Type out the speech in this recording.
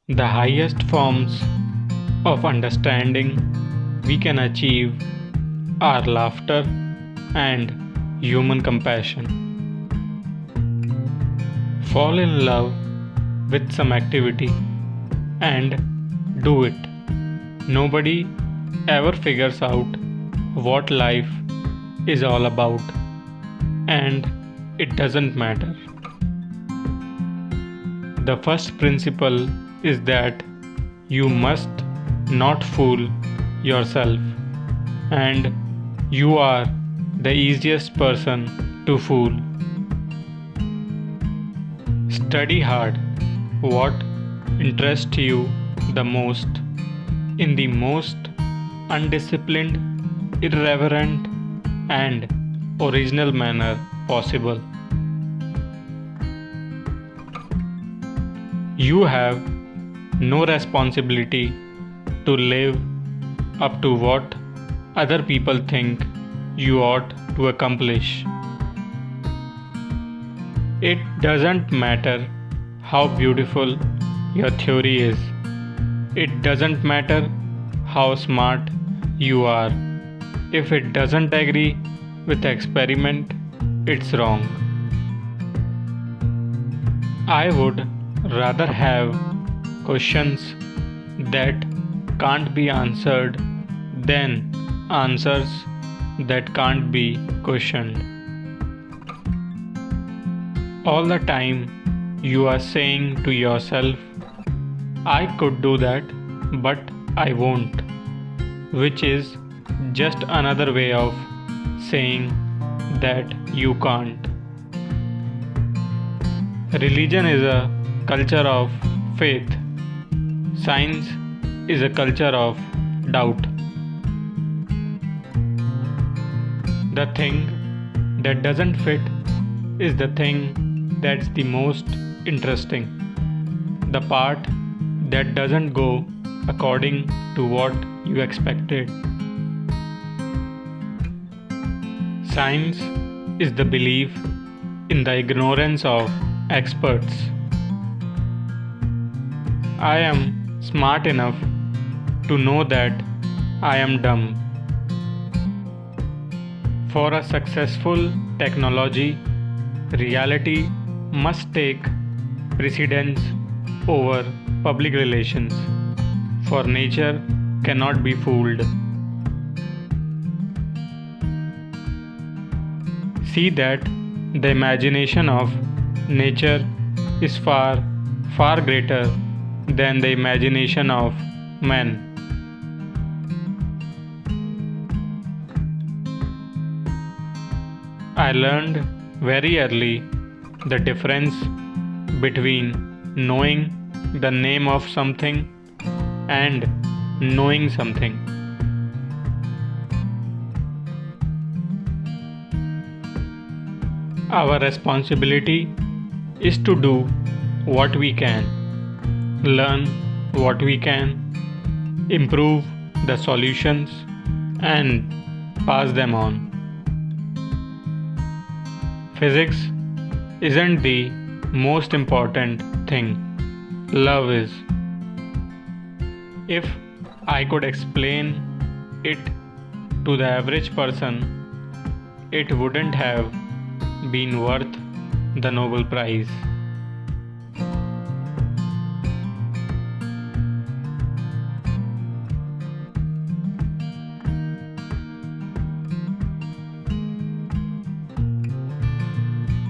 The highest forms of understanding we can achieve are laughter and human compassion. Fall in love with some activity and do it. Nobody ever figures out what life is all about, and it doesn't matter. The first principle is that you must not fool yourself, and you are the easiest person to fool. Study hard what interests you the most in the most undisciplined, irreverent, and original manner possible. You have no responsibility to live up to what other people think you ought to accomplish. It doesn't matter how beautiful your theory is. It doesn't matter how smart you are. If it doesn't agree with the experiment, it's wrong. I would rather have questions that can't be answered than answers that can't be questioned. All the time you are saying to yourself, I could do that, but I won't, which is just another way of saying that you can't. Religion is a culture of faith. Science is a culture of doubt. The thing that doesn't fit is the thing that's the most interesting. The part that doesn't go according to what you expected. Science is the belief in the ignorance of experts. I am smart enough to know that I am dumb. For a successful technology, reality must take precedence over public relations, for nature cannot be fooled. See that the imagination of nature is far, far greater than the imagination of man. I learned very early the difference between knowing the name of something and knowing something. Our responsibility is to do what we can, learn what we can, improve the solutions, and pass them on. Physics isn't the most important thing, love is. If I could explain it to the average person, it wouldn't have been worth the Nobel Prize.